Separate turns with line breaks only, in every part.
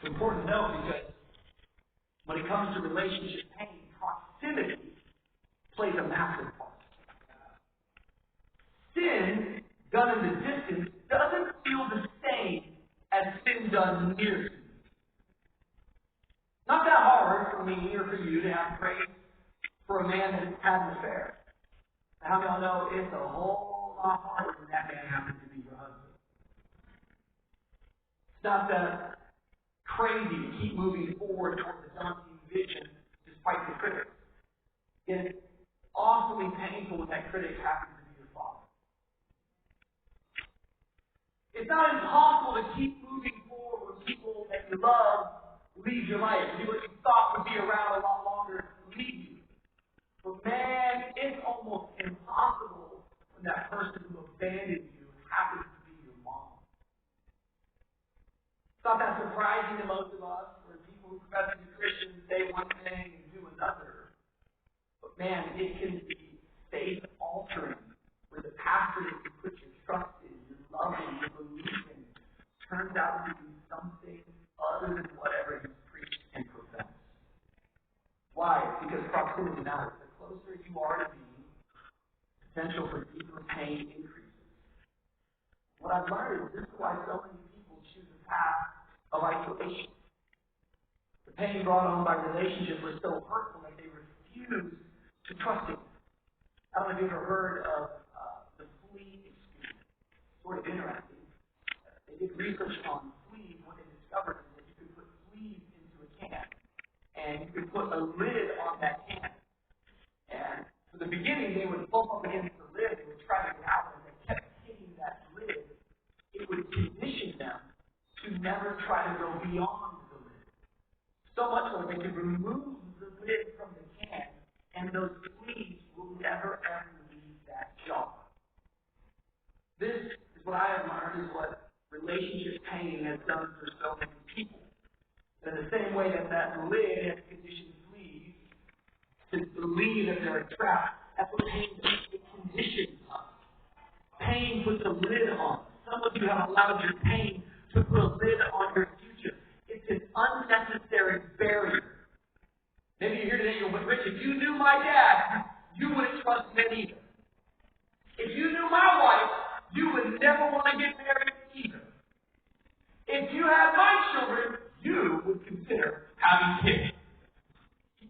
It's important to know because when it comes to relationship pain, proximity plays a massive part. Sin done in the distance doesn't feel the same as sin done near you. Not that hard for me or for you to have grace for a man that had an affair. How many of y'all know it's a whole lot harder when that man happens to be your husband? It's not that crazy to keep moving forward toward the daunting vision despite the critics. It's awfully painful when that critic happens to be your father. It's not impossible to keep moving forward when people that you love leave your life. People that you thought would be around a lot longer leave you. But man, it's almost impossible when that person who abandoned you happens to be your mom. It's not that surprising to most of us when people who profess to be Christians say one thing and do another. But man, it can be faith altering where the pastor that you put your trust in, your love in, your belief in, turns out to be something other than whatever you preach and profess. Why? Because proximity matters. The closer you are to me, potential for deeper pain increases. What I've learned is this is why so many people choose a path of isolation. The pain brought on by relationship was so hurtful that they refused to trust it. I don't know if you've ever heard of the flea experience. Sort of interesting. They did research on fleas. What they discovered is that you could put fleas into a can, and you could put a lid on that can. And for the beginning, they would bump up against the lid. They would try to get out, and they kept hitting that lid. It would condition them to never try to go beyond the lid. So much so they could remove the lid from the can, and those fleas will never ever leave that jar. This is what I have learned is what relationship pain has done for so many people. In the same way that lid has conditioned fleas to believe that they're trapped, that's what pain does. It conditions us. Pain puts a lid on us. Some of you have allowed your pain to put a lid on your future. It's an unnecessary barrier. Maybe you're here today and you're like, Rich, if you knew my dad, you wouldn't trust men either. If you knew my wife, you would never want to get married either. If you had my children, you would consider having kids.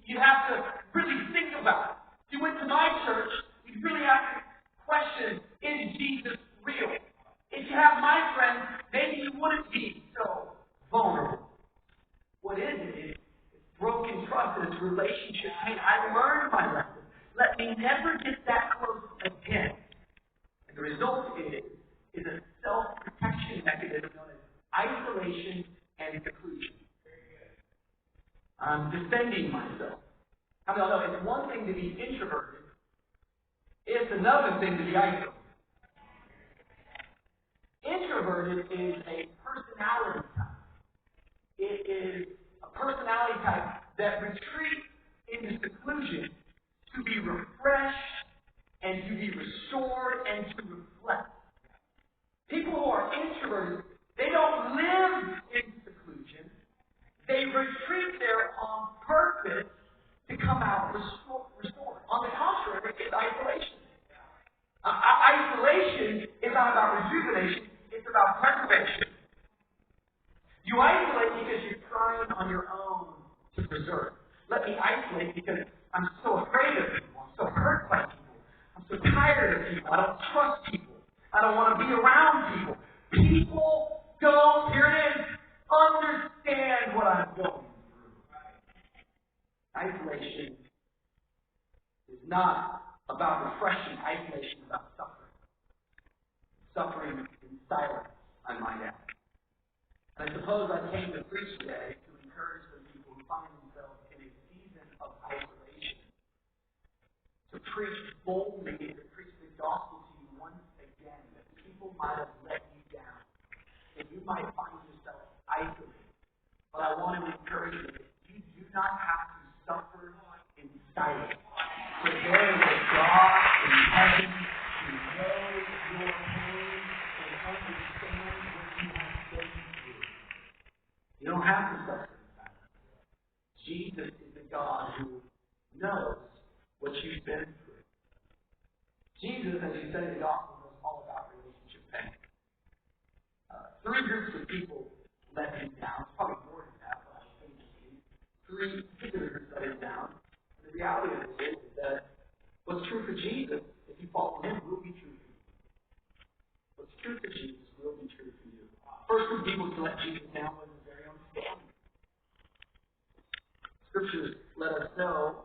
You have to really think about it. If you went to my church, you really have to question, is Jesus real? If you have my friends, maybe you wouldn't be so vulnerable. What is it? It's broken trust and it's relationship pain. I learned my lesson. Let me never get that close again. And the result is a self-protection mechanism known as isolation and seclusion. I'm defending myself. I mean, although it's one thing to be introverted, it's another thing to be isolated. Introverted is a personality type. It is a personality type that retreats into seclusion to be refreshed and to be restored and to reflect. People who are introverted, they don't live in seclusion. They retreat there on purpose to come out restored. On the contrary, it's isolation. Isolation is not about rejuvenation, it's about preservation. You isolate because you're trying on your own to preserve. Let me isolate because I'm so afraid of people. I'm so hurt by people. I'm so tired of people. I don't trust people. I don't want to be around people. People don't, here it is, understand what I'm going through. Isolation is not about refreshing. Isolation is about suffering. Suffering in silence, I might add. And I suppose I came to preach today to encourage the people who find themselves in a season of isolation, to preach boldly and to preach the gospel to you once again, that people might have let you down, that you might find yourself isolated. But I want to encourage you that you do not have to suffer in silence. For there is a God in heaven who knows your pain and understands what you have been through. You don't have to suffer in silence. Jesus is the God who knows what you've been through. Jesus, as you said in the gospel, knows all about relationship pain. Three groups of people let him down. It's probably more than that, but I think three particular groups let him down. And the reality of it is that what's true for Jesus, if you follow him, will be true for you. What's true for Jesus will be true for you. First group of people to let Jesus down was his very own family. Scriptures let us know